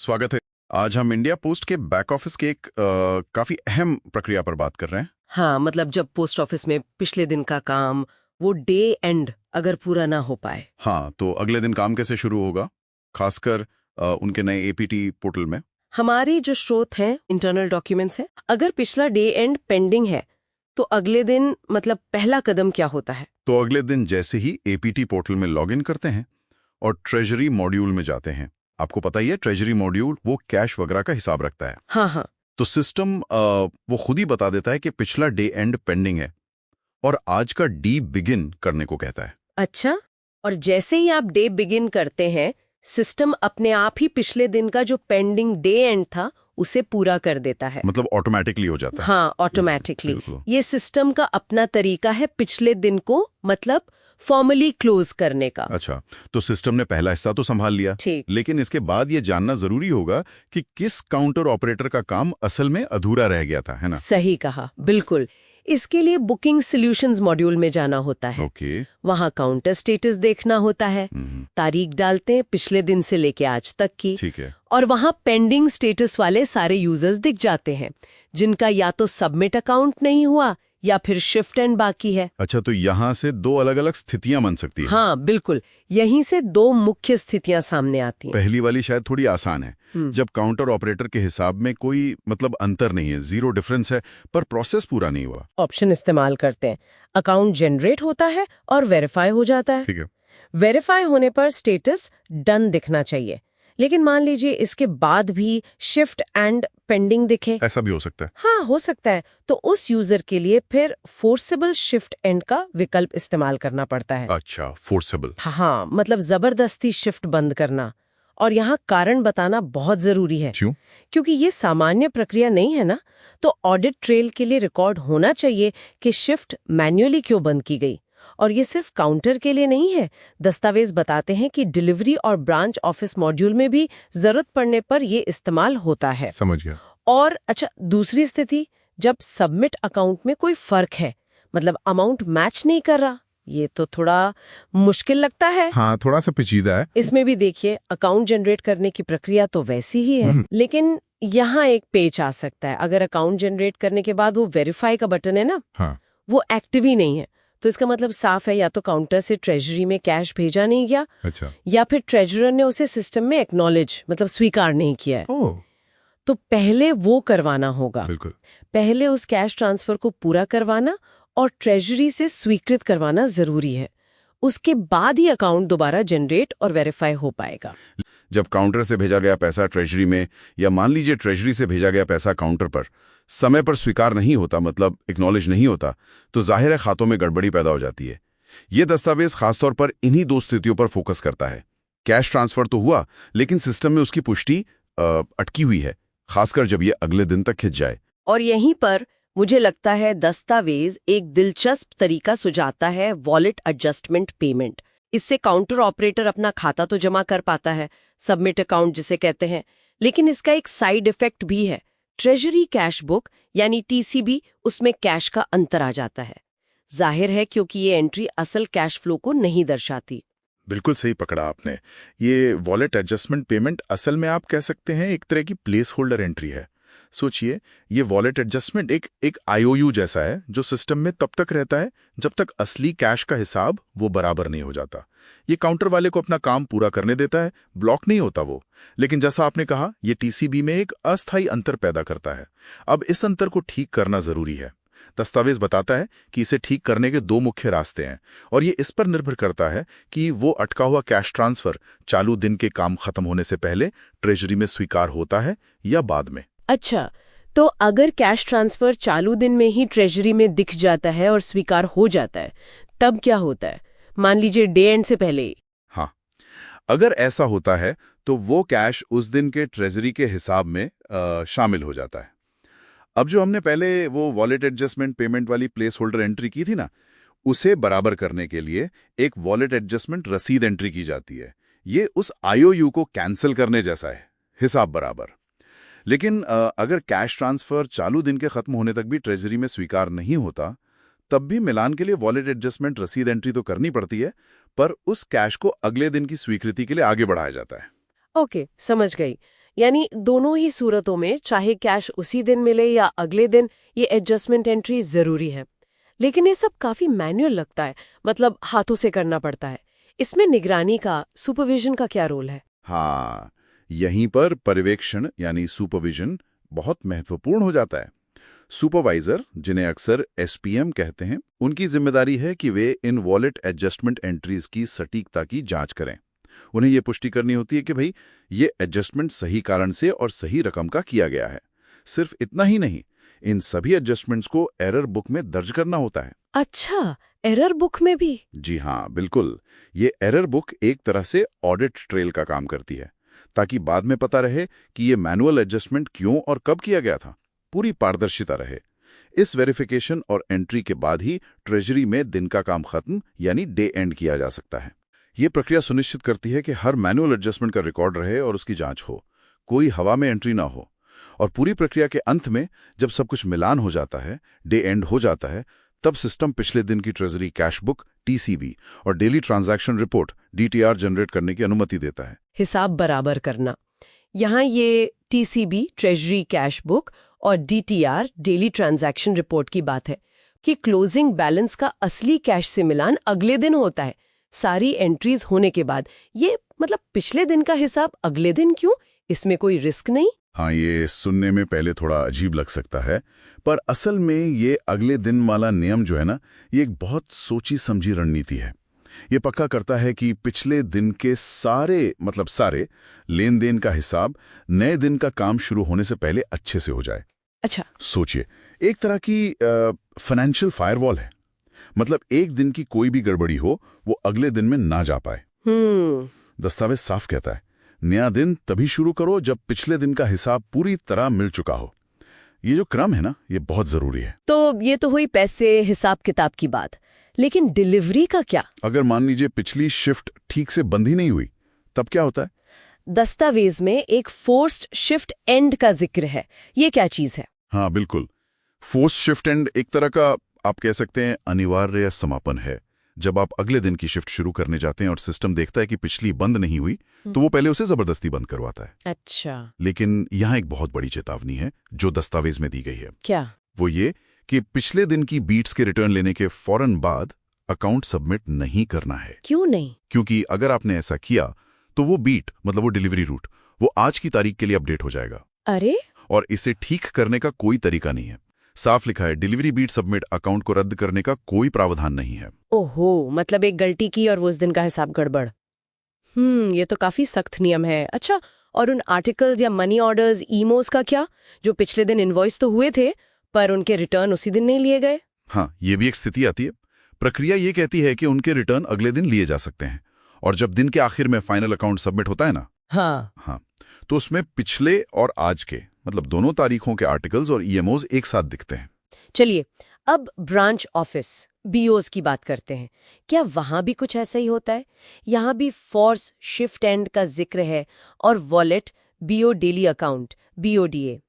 स्वागत है। आज हम इंडिया पोस्ट के बैक ऑफिस के एक काफी अहम प्रक्रिया पर बात कर रहे हैं। हाँ, मतलब जब पोस्ट ऑफिस में पिछले दिन का काम वो डे एंड अगर पूरा ना हो पाए। हाँ, तो अगले दिन काम कैसे शुरू होगा, खासकर उनके नए एपीटी पोर्टल में। हमारी जो स्रोत हैं इंटरनल डॉक्यूमेंट्स हैं, अगर पिछला डे एंड पेंडिंग है तो अगले दिन मतलब पहला कदम क्या होता है? तो अगले दिन जैसे ही एपीटी पोर्टल में लॉगिन करते हैं और ट्रेजरी मॉड्यूल में जाते हैं। आपको पता ही है, ट्रेजरी मॉड्यूल वो कैश वगैरह का हिसाब रखता है। हाँ हाँ। तो सिस्टम वो खुद ही बता देता है कि पिछला डे एंड पेंडिंग है और आज का डी बिगिन करने को कहता है। अच्छा, और जैसे ही आप डे बिगिन करते हैं, सिस्टम अपने आप ही पिछले दिन का जो पेंडिंग डे एंड था उसे पूरा कर देता है। मतलब ऑटोमेटिकली हो जाता है। हाँ, ऑटोमेटिकली। बिल्कुल। ये सिस्टम का अपना तरीका है पिछले दिन को मतलब फॉर्मली क्लोज करने का। अच्छा, तो सिस्टम ने पहला हिस्सा तो संभाल लिया, ठीक। लेकिन इसके बाद ये जानना जरूरी होगा कि किस काउंटर ऑपरेटर का काम असल में अधूरा रह गया था, है ना? सही कहा, बिल्कुल। इसके लिए बुकिंग सॉल्यूशंस मॉड्यूल में जाना होता है। ओके। वहाँ काउंटर स्टेटस देखना होता है, तारीख डालते हैं पिछले दिन से लेके आज तक की, ठीक है। और वहाँ पेंडिंग स्टेटस वाले सारे यूजर्स दिख जाते हैं जिनका या तो सबमिट अकाउंट नहीं हुआ या फिर शिफ्ट एंड बाकी है। अच्छा, तो यहाँ से दो अलग अलग स्थितियां बन सकती है। हाँ बिल्कुल, यहीं से दो मुख्य स्थितियां सामने आती हैं। पहली वाली शायद थोड़ी आसान है, जब काउंटर ऑपरेटर के हिसाब में कोई मतलब अंतर नहीं है, जीरो डिफरेंस है, पर प्रोसेस पूरा नहीं हुआ। ऑप्शन इस्तेमाल करते हैं, अकाउंट जनरेट होता है और वेरीफाई हो जाता है। ठीक है। वेरीफाई होने पर स्टेटस डन दिखना चाहिए, लेकिन मान लीजिए इसके बाद भी शिफ्ट एंड पेंडिंग दिखे। ऐसा भी हो सकता है। हाँ, हो सकता है। तो उस यूजर के लिए फिर फोर्सेबल शिफ्ट एंड का विकल्प इस्तेमाल करना पड़ता है। अच्छा, फोर्सेबल। हाँ, मतलब जबरदस्ती शिफ्ट बंद करना। और यहाँ कारण बताना बहुत जरूरी है। क्यों? क्योंकि ये सामान्य प्रक्रिया नहीं है ना, तो ऑडिट ट्रेल के लिए रिकॉर्ड होना चाहिए कि शिफ्ट मैन्युअली क्यों बंद की गई। और ये सिर्फ काउंटर के लिए नहीं है, दस्तावेज बताते हैं कि डिलीवरी और ब्रांच ऑफिस मॉड्यूल में भी जरूरत पड़ने पर ये इस्तेमाल होता है। समझ गया। और अच्छा, दूसरी स्थिति, जब सबमिट अकाउंट में कोई फर्क है, मतलब अमाउंट मैच नहीं कर रहा, ये तो थोड़ा मुश्किल लगता है। हाँ, थोड़ा सा पेचीदा है। इसमें भी देखिए, अकाउंट जनरेट करने की प्रक्रिया तो वैसी ही है, लेकिन यहाँ एक पेच आ सकता है। अगर अकाउंट जनरेट करने के बाद वो वेरीफाई का बटन है ना, हाँ। वो एक्टिव ही नहीं है, तो इसका मतलब साफ है, या तो काउंटर से ट्रेजरी में कैश भेजा नहीं गया, अच्छा। या फिर ट्रेजरर ने उसे सिस्टम में एक्नॉलेज मतलब स्वीकार नहीं किया है। ओह, तो पहले वो करवाना होगा। बिल्कुल। पहले उस कैश ट्रांसफर को पूरा करवाना और ट्रेजरी से स्वीकृत करवाना जरूरी है। उसके बाद ही अकाउंट दोबारा जनरेट और वेरीफाई हो पाएगा। जब काउंटर से भेजा गया पैसा ट्रेजरी में, या मान लीजिए ट्रेजरी से भेजा गया पैसा काउंटर पर समय पर स्वीकार नहीं होता, मतलब एक्नॉलेज नहीं होता, तो जाहिर है खातों में गड़बड़ी पैदा हो जाती है। ये दस्तावेज खासतौर पर इन्हीं दो स्थितियों पर फोकस करता है। कैश ट्रांसफर तो हुआ, लेकिन सिस्टम में उसकी पुष्टि अटकी हुई है, खासकर जब ये अगले दिन तक खिंच जाए। और यहीं पर मुझे लगता है दस्तावेज एक दिलचस्प तरीका सुझाता है, वॉलेट एडजस्टमेंट पेमेंट। इससे काउंटर ऑपरेटर अपना खाता तो जमा कर पाता है, सबमिट अकाउंट जिसे कहते हैं, लेकिन इसका एक साइड इफेक्ट भी है। ट्रेजरी कैश बुक यानी टीसीबी, उसमें कैश का अंतर आ जाता है। जाहिर है, क्योंकि ये एंट्री असल कैश फ्लो को नहीं दर्शाती। बिल्कुल सही पकड़ा आपने। ये वॉलेट एडजस्टमेंट पेमेंट असल में आप कह सकते हैं एक तरह की प्लेस होल्डर एंट्री है। सोचिए, ये वॉलेट एडजस्टमेंट एक आईओयू जैसा है जो सिस्टम में तब तक रहता है जब तक असली कैश का हिसाब वो बराबर नहीं हो जाता। ये काउंटर वाले को अपना काम पूरा करने देता है, ब्लॉक नहीं होता वो। लेकिन जैसा आपने कहा, ये टीसीबी में एक अस्थायी अंतर पैदा करता है। अब इस अंतर को ठीक करना जरूरी है। दस्तावेज बताता है कि इसे ठीक करने के दो मुख्य रास्ते हैं, और ये इस पर निर्भर करता है कि वो अटका हुआ कैश ट्रांसफर चालू दिन के काम खत्म होने से पहले ट्रेजरी में स्वीकार होता है या बाद में। अच्छा, तो अगर कैश ट्रांसफर चालू दिन में ही ट्रेजरी में दिख जाता है और स्वीकार हो जाता है, तब क्या होता है? मान लीजिए डे एंड से पहले ही। हाँ, अगर ऐसा होता है तो वो कैश उस दिन के ट्रेजरी के हिसाब में शामिल हो जाता है। अब जो हमने पहले वो वॉलेट एडजस्टमेंट पेमेंट वाली प्लेस होल्डर एंट्री की थी ना, उसे बराबर करने के लिए एक वॉलेट एडजस्टमेंट रसीद एंट्री की जाती है। ये उस आईओयू को कैंसिल करने जैसा है, हिसाब बराबर। लेकिन अगर कैश ट्रांसफर चालू दिन के खत्म होने तक भी ट्रेजरी में स्वीकार नहीं होता, तब भी मिलान के लिए वॉलेट एडजस्टमेंट रसीद एंट्री तो करनी पड़ती है, पर उस कैश को अगले दिन की स्वीकृति के लिए आगे बढ़ाया जाता है। ओके, समझ गई। यानी दोनों ही सूरतों में चाहे कैश उसी दिन मिले या अगले दिन, ये एडजस्टमेंट एंट्री जरूरी है। लेकिन ये सब काफी मैन्युअल लगता है, मतलब हाथों से करना पड़ता है। इसमें निगरानी का, सुपरविजन का क्या रोल है? हाँ, यहीं पर पर्यवेक्षण यानी सुपरविजन बहुत महत्वपूर्ण हो जाता है। सुपरवाइजर, जिन्हें अक्सर एसपीएम कहते हैं, उनकी जिम्मेदारी है कि वे इन वॉलेट एडजस्टमेंट एंट्रीज की सटीकता की जांच करें। उन्हें ये पुष्टि करनी होती है कि भाई ये एडजस्टमेंट सही कारण से और सही रकम का किया गया है। सिर्फ इतना ही नहीं, इन सभी एडजस्टमेंट्स को एरर बुक में दर्ज करना होता है। अच्छा, एरर बुक में भी? जी हाँ, बिल्कुल। ये एरर बुक एक तरह से ऑडिट ट्रेल का काम करती है, ताकि बाद में पता रहे कि ये मैनुअल एडजस्टमेंट क्यों और कब किया गया था। पूरी पारदर्शिता रहे। इस वेरिफिकेशन और एंट्री के बाद ही ट्रेजरी में दिन का काम खत्म यानी डे एंड किया जा सकता है। ये प्रक्रिया सुनिश्चित करती है कि हर मैनुअल एडजस्टमेंट का रिकॉर्ड रहे और उसकी जांच हो, कोई हवा में एंट्री ना हो। और पूरी प्रक्रिया के अंत में जब सब कुछ मिलान हो जाता है, डे एंड हो जाता है, तब सिस्टम पिछले दिन की ट्रेजरी कैश बुक टीसीबी और daily transaction report DTR generate करने की अनुमति देता है। हिसाब बराबर करना। यहाँ ये टीसीबी ट्रेजरी कैश बुक और डीटीआर डेली ट्रांजैक्शन रिपोर्ट की बात है कि क्लोजिंग बैलेंस का असली कैश से मिलान अगले दिन होता है, सारी एंट्रीज होने के बाद। ये मतलब पिछले दिन का हिसाब अगले दिन क्यों? इसमें कोई रिस्क नहीं? हाँ, ये सुनने में पहले थोड़ा अजीब लग सकता है, पर असल में ये अगले दिन वाला नियम जो है ना, ये एक बहुत सोची समझी रणनीति है। ये पक्का करता है कि पिछले दिन के सारे लेन देन का हिसाब नए दिन का काम शुरू होने से पहले अच्छे से हो जाए। अच्छा, सोचिए, एक तरह की फाइनेंशियल फायरवॉल है। मतलब एक दिन की कोई भी गड़बड़ी हो, वो अगले दिन में ना जा पाए। दस्तावेज साफ कहता है, नया दिन तभी शुरू करो जब पिछले दिन का हिसाब पूरी तरह मिल चुका हो। ये जो क्रम है ना, ये बहुत जरूरी है। तो ये तो हुई पैसे हिसाब किताब की बात, लेकिन डिलीवरी का क्या? अगर मान लीजिए पिछली शिफ्ट ठीक से बंद ही नहीं हुई, तब क्या होता है? दस्तावेज में एक फोर्स्ड शिफ्ट एंड का जिक्र है। ये क्या चीज है? हाँ बिल्कुल, फोर्स शिफ्ट एंड एक तरह का आप कह सकते हैं अनिवार्य समापन है। जब आप अगले दिन की शिफ्ट शुरू करने जाते हैं और सिस्टम देखता है कि पिछली बंद नहीं हुई, तो वो पहले उसे जबरदस्ती बंद करवाता है। अच्छा, लेकिन यहाँ एक बहुत बड़ी चेतावनी है जो दस्तावेज में दी गई है। क्या? वो ये कि पिछले दिन की बीट्स के रिटर्न लेने के फौरन बाद अकाउंट सबमिट नहीं करना है। क्यों नहीं? क्योंकि अगर आपने ऐसा किया तो वो बीट, मतलब वो डिलीवरी रूट, वो आज की तारीख के लिए अपडेट हो जाएगा। अरे, और इसे ठीक करने का कोई तरीका नहीं है। साफ लिखा है, डिलीवरी बीट सबमिट अकाउंट को रद्द करने का कोई प्रावधान नहीं है। ओहो, मतलब एक गलती की और वो उस दिन का हिसाब गड़बड़। ये तो काफी सख्त नियम है। अच्छा, और उन आर्टिकल्स या मनी ऑर्डर्स, ईमोस का क्या, जो पिछले दिन इनवॉइस तो हुए थे पर उनके रिटर्न उसी दिन नहीं लिए गए? हाँ, ये भी एक स्थिति आती है। प्रक्रिया ये कहती है कि उनके रिटर्न अगले दिन लिए जा सकते हैं, और जब दिन के आखिर में फाइनल अकाउंट सबमिट होता है ना, हाँ, तो उसमें पिछले और आज के, मतलब दोनों तारीखों के आर्टिकल्स और ईएमओज एक साथ दिखते हैं। चलिए, अब ब्रांच ऑफिस बीओज की बात करते हैं। क्या वहां भी कुछ ऐसा ही होता है? यहाँ भी फोर्स शिफ्ट एंड का जिक्र है और वॉलेट बीओ डेली अकाउंट बीओडीए,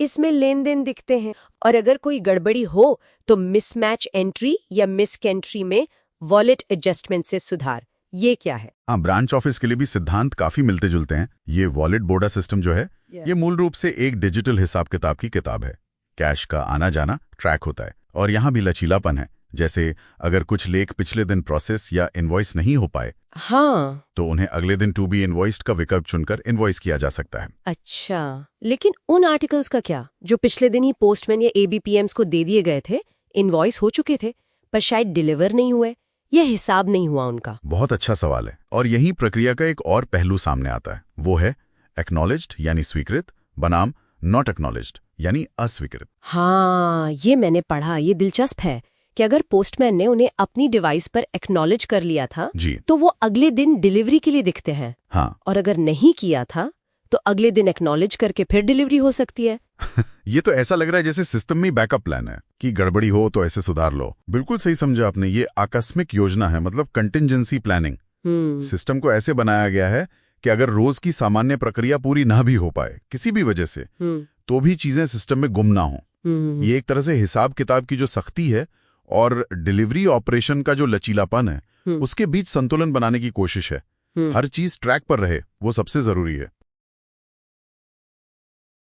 इसमें लेन देन दिखते हैं। और अगर कोई गड़बड़ी हो तो मिसमैच एंट्री या मिस्क एंट्री में वॉलेट एडजस्टमेंट से सुधार। ये क्या है? हाँ, ब्रांच ऑफिस के लिए भी सिद्धांत काफी मिलते जुलते हैं। ये वॉलेट बोर्डा सिस्टम जो है, ये मूल रूप से एक डिजिटल हिसाब किताब की किताब है। कैश का आना जाना ट्रैक होता है, और यहाँ भी लचीलापन है। जैसे अगर कुछ लेख पिछले दिन प्रोसेस या इनवॉइस नहीं हो पाए, हाँ, तो उन्हें अगले दिन टू बी इनवॉइस्ड का विकल्प चुनकर इनवॉइस किया जा सकता है। अच्छा, लेकिन उन आर्टिकल्स का क्या जो पिछले दिन ही पोस्टमैन या एबीपीएम्स को दे दिए गए थे, इनवॉइस हो चुके थे पर शायद डिलीवर नहीं हुए, ये हिसाब नहीं हुआ उनका? बहुत अच्छा सवाल है, और यही प्रक्रिया का एक और पहलू सामने आता है। वो है एक्नॉलेज्ड यानी स्वीकृत बनाम नॉट एक्नॉलेज्ड यानी अस्वीकृत। हाँ, ये मैंने पढ़ा। ये दिलचस्प है कि अगर पोस्टमैन ने उन्हें अपनी डिवाइस पर एक्नॉलेज कर लिया था जी, तो वो अगले दिन डिलीवरी के लिए दिखते हैं। हाँ, और अगर नहीं किया था तो अगले दिन एक्नॉलेज करके फिर डिलीवरी हो सकती है। ये तो ऐसा लग रहा है जैसे सिस्टम में बैकअप प्लान है कि गड़बड़ी हो तो ऐसे सुधार लो। बिल्कुल सही समझा आपने। ये आकस्मिक योजना है, मतलब कंटिंजेंसी प्लानिंग। सिस्टम को ऐसे बनाया गया है कि अगर रोज की सामान्य प्रक्रिया पूरी ना भी हो पाए किसी भी वजह से, तो भी चीजें सिस्टम में गुम ना हो। ये एक तरह से हिसाब किताब की जो सख्ती है और डिलीवरी ऑपरेशन का जो लचीलापन है, उसके बीच संतुलन बनाने की कोशिश है। हर चीज ट्रैक पर रहे, वो सबसे जरूरी है।